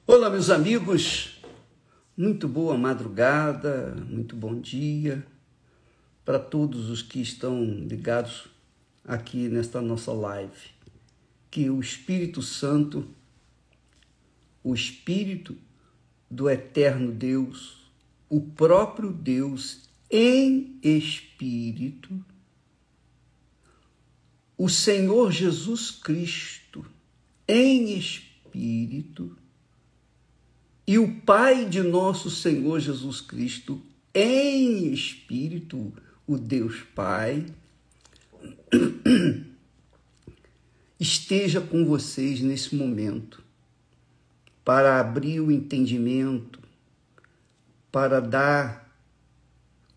Olá, meus amigos, muito boa madrugada, muito bom dia para todos os que estão ligados aqui nesta nossa live. Que o Espírito Santo, o Espírito do Eterno Deus, o próprio Deus em Espírito, o Senhor Jesus Cristo em Espírito, e o Pai de nosso Senhor Jesus Cristo em Espírito, o Deus Pai, esteja com vocês nesse momento, para abrir o entendimento, para dar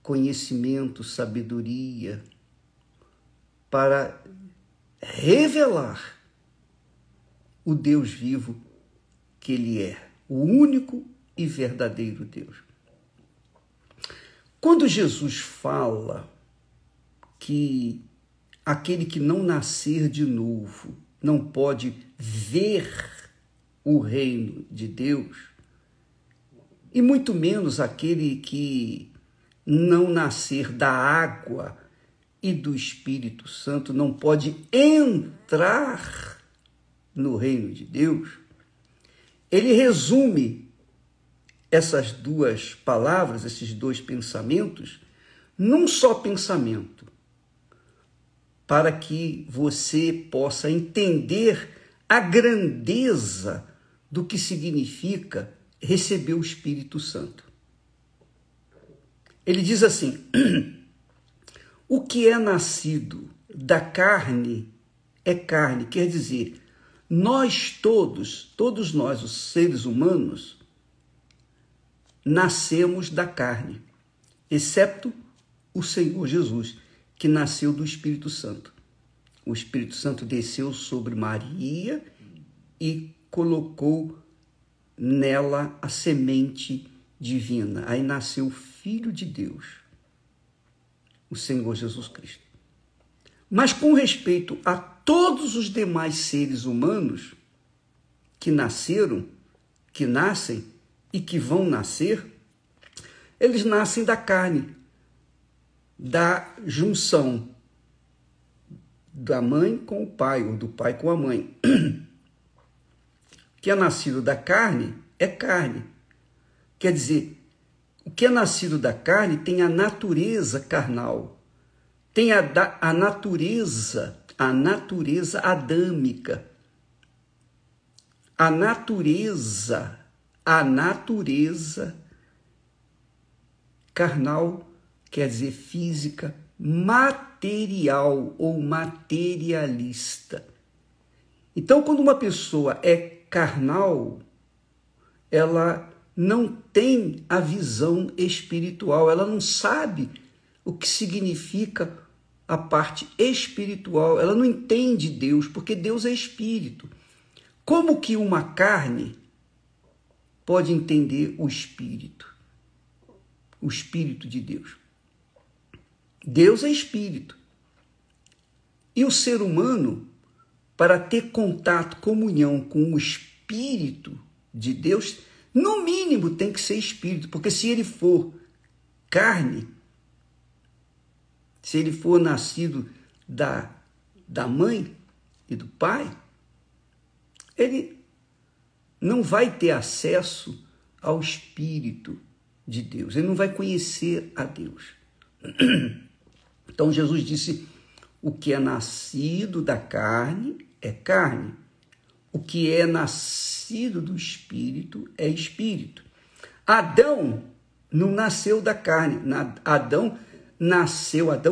conhecimento, sabedoria, para revelar o Deus vivo que Ele é. O único e verdadeiro Deus. Quando Jesus fala que aquele que não nascer de novo não pode ver o reino de Deus, e muito menos aquele que não nascer da água e do Espírito Santo não pode entrar no reino de Deus, ele resume essas duas palavras, esses dois pensamentos, num só pensamento, para que você possa entender a grandeza do que significa receber o Espírito Santo. Ele diz assim: o que é nascido da carne é carne, quer dizer, nós todos nós, os seres humanos, nascemos da carne, exceto o Senhor Jesus, que nasceu do Espírito Santo. O Espírito Santo desceu sobre Maria e colocou nela a semente divina. Aí nasceu o Filho de Deus, o Senhor Jesus Cristo. Mas com respeito a todos os demais seres humanos que nasceram, que nascem e que vão nascer, eles nascem da carne, da junção da mãe com o pai, ou do pai com a mãe. O que é nascido da carne é carne. Quer dizer, o que é nascido da carne tem a natureza carnal, tem a natureza adâmica, a natureza carnal, quer dizer física, material ou materialista. Então, quando uma pessoa é carnal, ela não tem a visão espiritual, ela não sabe o que significa a parte espiritual, ela não entende Deus, porque Deus é espírito. Como que uma carne pode entender o espírito de Deus? Deus é espírito. E o ser humano, para ter contato, comunhão com o espírito de Deus, no mínimo tem que ser espírito, porque se ele for carne, se ele for nascido da mãe e do pai, ele não vai ter acesso ao Espírito de Deus, ele não vai conhecer a Deus. Então Jesus disse, o que é nascido da carne é carne, o que é nascido do Espírito é Espírito. Adão não nasceu da carne, Adão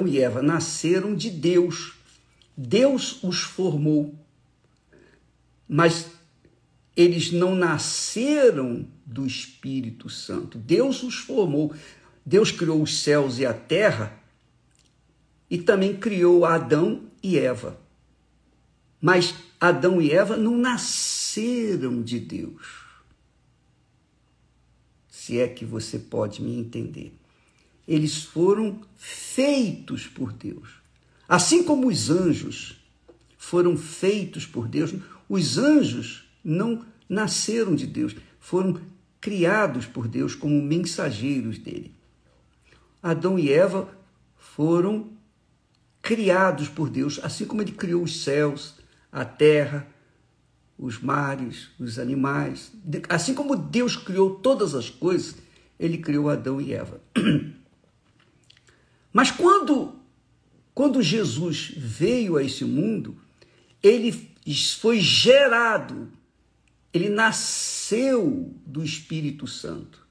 e Eva nasceram de Deus. Deus os formou, mas eles não nasceram do Espírito Santo. Deus os formou. Deus criou os céus e a terra e também criou Adão e Eva. Mas Adão e Eva não nasceram de Deus. Se é que você pode me entender. Eles foram feitos por Deus. Assim como os anjos foram feitos por Deus, os anjos não nasceram de Deus, foram criados por Deus como mensageiros dele. Adão e Eva foram criados por Deus, assim como ele criou os céus, a terra, os mares, os animais. Assim como Deus criou todas as coisas, ele criou Adão e Eva. Mas quando Jesus veio a esse mundo, ele foi gerado, ele nasceu do Espírito Santo.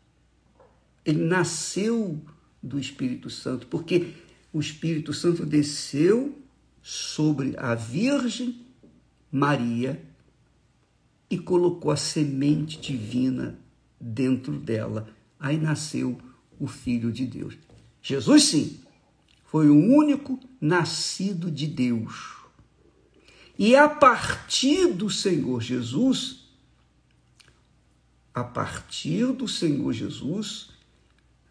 Ele nasceu do Espírito Santo, porque o Espírito Santo desceu sobre a Virgem Maria e colocou a semente divina dentro dela. Aí nasceu o Filho de Deus. Jesus, sim, foi o único nascido de Deus. E a partir do Senhor Jesus,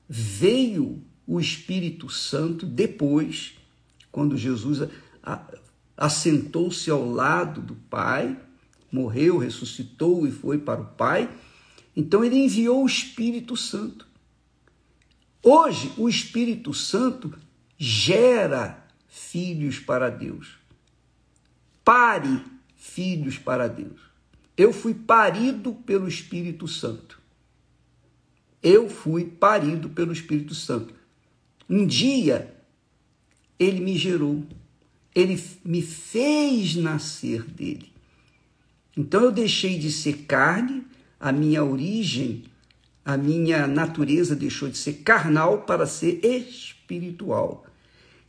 veio o Espírito Santo depois, quando Jesus assentou-se ao lado do Pai, morreu, ressuscitou e foi para o Pai. Então ele enviou o Espírito Santo. Hoje, o Espírito Santo gera filhos para Deus. Pare filhos para Deus. Eu fui parido pelo Espírito Santo. Eu fui parido pelo Espírito Santo. Um dia, ele me gerou. Ele me fez nascer dele. Então, eu deixei de ser carne, a minha origem, a minha natureza deixou de ser carnal para ser espiritual.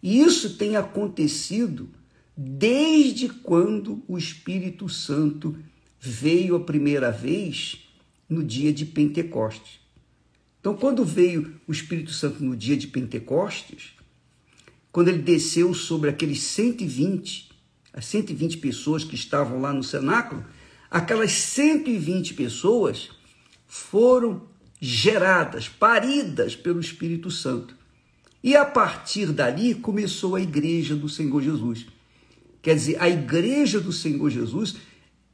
E isso tem acontecido desde quando o Espírito Santo veio a primeira vez no dia de Pentecostes. Então, quando veio o Espírito Santo no dia de Pentecostes, quando ele desceu sobre aqueles 120, as 120 pessoas que estavam lá no cenáculo, aquelas 120 pessoas foram geradas, paridas pelo Espírito Santo. E a partir dali começou a igreja do Senhor Jesus. Quer dizer, a igreja do Senhor Jesus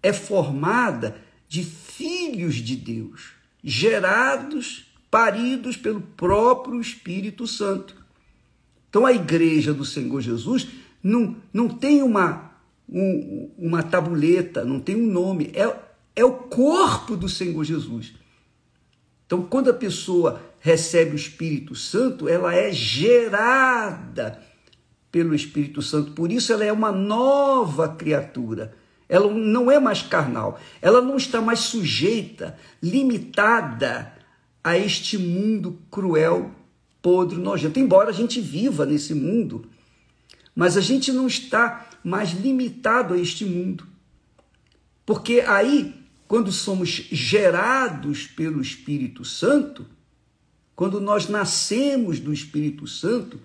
é formada de filhos de Deus, gerados, paridos pelo próprio Espírito Santo. Então, a igreja do Senhor Jesus não tem uma tabuleta, não tem um nome, é o corpo do Senhor Jesus. Então, quando a pessoa recebe o Espírito Santo, ela é gerada pelo Espírito Santo. Por isso, ela é uma nova criatura. Ela não é mais carnal. Ela não está mais sujeita, limitada a este mundo cruel, podre, nojento. Embora a gente viva nesse mundo, mas a gente não está mais limitado a este mundo. Porque aí, quando somos gerados pelo Espírito Santo, quando nós nascemos do Espírito Santo,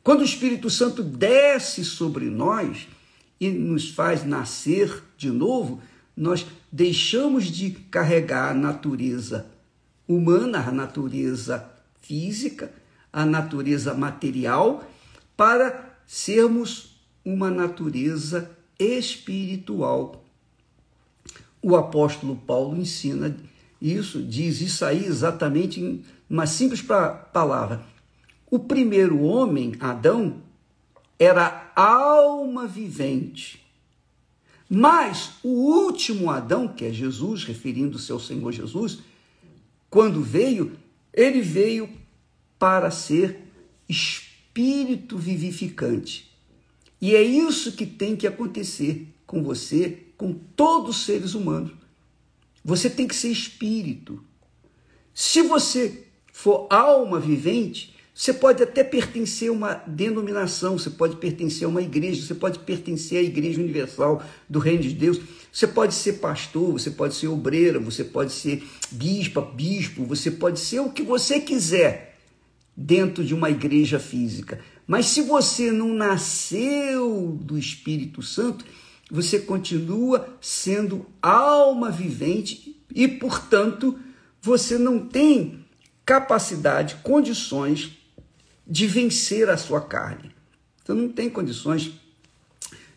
quando o Espírito Santo desce sobre nós e nos faz nascer de novo, nós deixamos de carregar a natureza humana, a natureza física, a natureza material, para sermos uma natureza espiritual. O apóstolo Paulo ensina isso, diz isso aí exatamente em uma simples palavra. O primeiro homem, Adão, era alma vivente. Mas o último Adão, que é Jesus, referindo-se ao Senhor Jesus, quando veio, ele veio para ser espírito vivificante. E é isso que tem que acontecer com você, com todos os seres humanos. Você tem que ser espírito. Se você for alma vivente, você pode até pertencer a uma denominação, você pode pertencer a uma igreja, você pode pertencer à Igreja Universal do Reino de Deus, você pode ser pastor, você pode ser obreira, você pode ser bispo, você pode ser o que você quiser dentro de uma igreja física. Mas se você não nasceu do Espírito Santo, você continua sendo alma vivente e, portanto, você não tem capacidade, condições de vencer a sua carne. Você não tem condições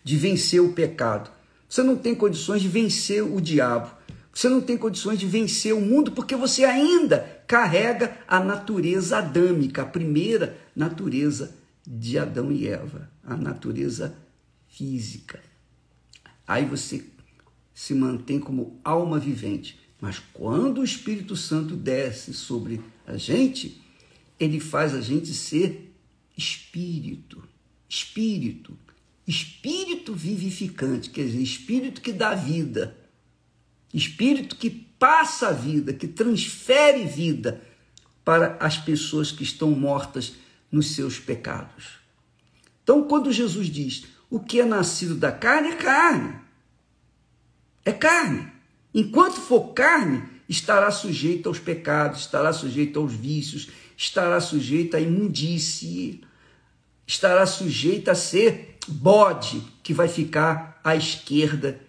de vencer o pecado. Você não tem condições de vencer o diabo. Você não tem condições de vencer o mundo porque você ainda carrega a natureza adâmica, a primeira natureza de Adão e Eva, a natureza física. Aí você se mantém como alma vivente. Mas quando o Espírito Santo desce sobre a gente, ele faz a gente ser espírito vivificante, quer dizer, espírito que dá vida, espírito que passa a vida, que transfere vida para as pessoas que estão mortas nos seus pecados. Então, quando Jesus diz, o que é nascido da carne é carne. É carne. Enquanto for carne, estará sujeito aos pecados, estará sujeito aos vícios, estará sujeito à imundície, estará sujeito a ser bode, que vai ficar à esquerda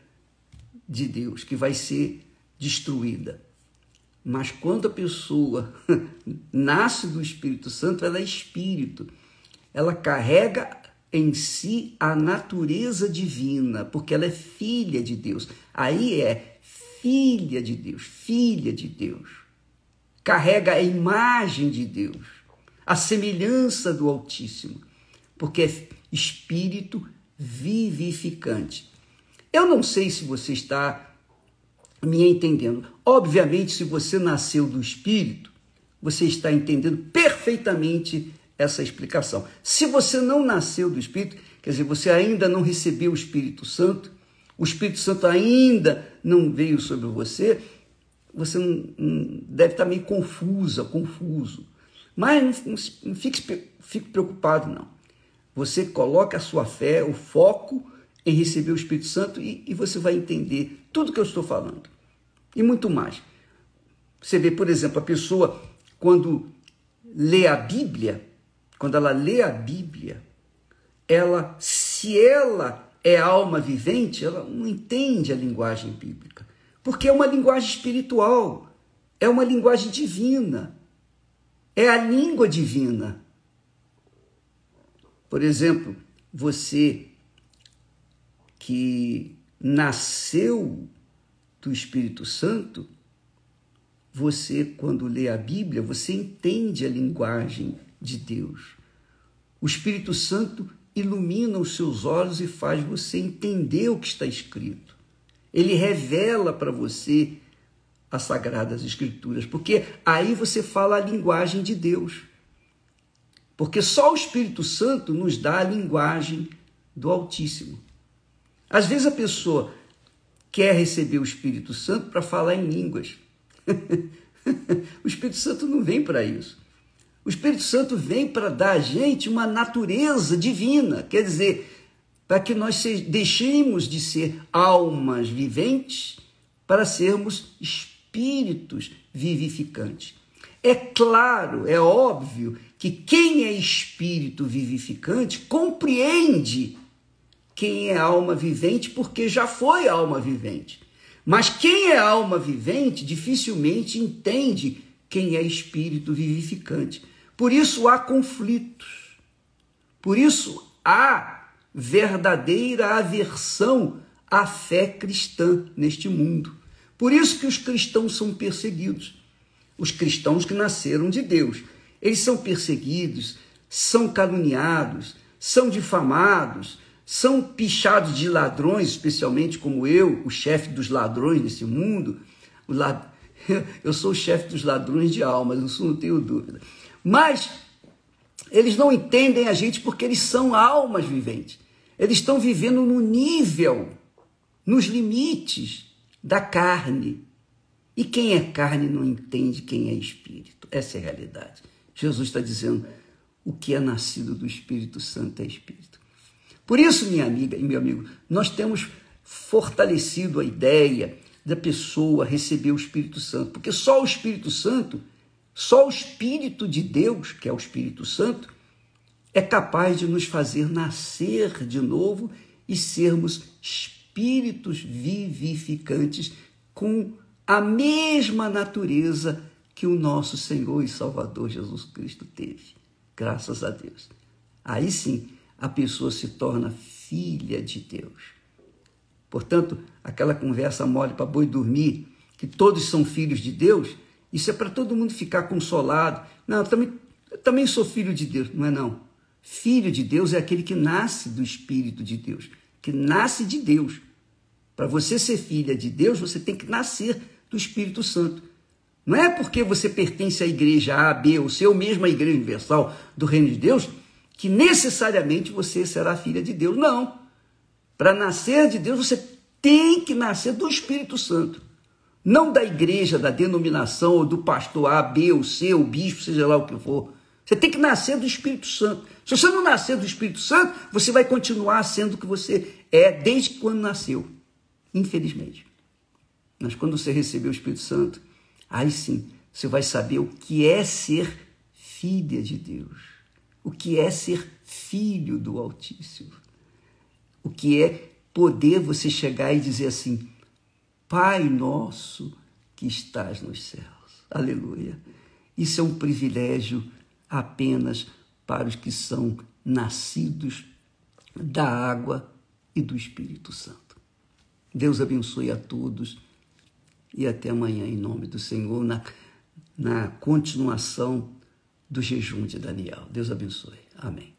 de Deus, que vai ser destruída. Mas quando a pessoa nasce do Espírito Santo, ela é espírito. Ela carrega em si a natureza divina, porque ela é filha de Deus. Aí é filha de Deus, filha de Deus. Carrega a imagem de Deus, a semelhança do Altíssimo, porque é espírito vivificante. Eu não sei se você está me entendendo. Obviamente, se você nasceu do Espírito, você está entendendo perfeitamente essa explicação. Se você não nasceu do Espírito, quer dizer, você ainda não recebeu o Espírito Santo ainda não veio sobre você, você não deve estar meio confuso. Mas não fique preocupado, não. Você coloca a sua fé, o foco em receber o Espírito Santo e você vai entender tudo que eu estou falando. E muito mais. Você vê, por exemplo, a pessoa, quando lê a Bíblia, se ela é alma vivente, ela não entende a linguagem bíblica, porque é uma linguagem espiritual, é uma linguagem divina, é a língua divina. Por exemplo, você que nasceu do Espírito Santo, você, quando lê a Bíblia, você entende a linguagem de Deus. O Espírito Santo ilumina os seus olhos e faz você entender o que está escrito. Ele revela para você as Sagradas Escrituras, porque aí você fala a linguagem de Deus. Porque só o Espírito Santo nos dá a linguagem do Altíssimo. Às vezes a pessoa quer receber o Espírito Santo para falar em línguas. O Espírito Santo não vem para isso. O Espírito Santo vem para dar a gente uma natureza divina, quer dizer, para que nós deixemos de ser almas viventes para sermos espíritos vivificantes. É claro, é óbvio que quem é espírito vivificante compreende quem é alma vivente porque já foi alma vivente. Mas quem é alma vivente dificilmente entende quem é espírito vivificante. Por isso há conflitos. Por isso há verdadeira aversão à fé cristã neste mundo. Por isso que os cristãos são perseguidos. Os cristãos que nasceram de Deus. Eles são perseguidos, são caluniados, são difamados, são pichados de ladrões, especialmente como eu, o chefe dos ladrões desse mundo. Eu sou o chefe dos ladrões de almas, isso não tenho dúvida. Mas eles não entendem a gente porque eles são almas viventes. Eles estão vivendo no nível, nos limites da carne. E quem é carne não entende quem é espírito. Essa é a realidade. Jesus está dizendo, o que é nascido do Espírito Santo é espírito. Por isso, minha amiga e meu amigo, nós temos fortalecido a ideia da pessoa receber o Espírito Santo, porque só o Espírito Santo, só o Espírito de Deus, que é o Espírito Santo, é capaz de nos fazer nascer de novo e sermos espíritos vivificantes com a mesma natureza que o nosso Senhor e Salvador Jesus Cristo teve. Graças a Deus. Aí sim, a pessoa se torna filha de Deus. Portanto, aquela conversa mole para boi dormir, que todos são filhos de Deus, isso é para todo mundo ficar consolado. Não, eu também sou filho de Deus. Não é não. Filho de Deus é aquele que nasce do Espírito de Deus, que nasce de Deus. Para você ser filha de Deus, você tem que nascer do Espírito Santo. Não é porque você pertence à igreja A, B, ou C, ou mesmo à igreja universal do reino de Deus, que necessariamente você será filha de Deus. Não. Para nascer de Deus, você tem que nascer do Espírito Santo. Não da igreja, da denominação, ou do pastor A, B, ou C, ou bispo, seja lá o que for. Você tem que nascer do Espírito Santo. Se você não nascer do Espírito Santo, você vai continuar sendo o que você é desde quando nasceu. Infelizmente. Mas quando você receber o Espírito Santo, aí sim, você vai saber o que é ser filha de Deus. O que é ser filho do Altíssimo. O que é poder você chegar e dizer assim, Pai nosso que estás nos céus. Aleluia. Isso é um privilégio apenas para os que são nascidos da água e do Espírito Santo. Deus abençoe a todos e até amanhã em nome do Senhor, na continuação do jejum de Daniel. Deus abençoe. Amém.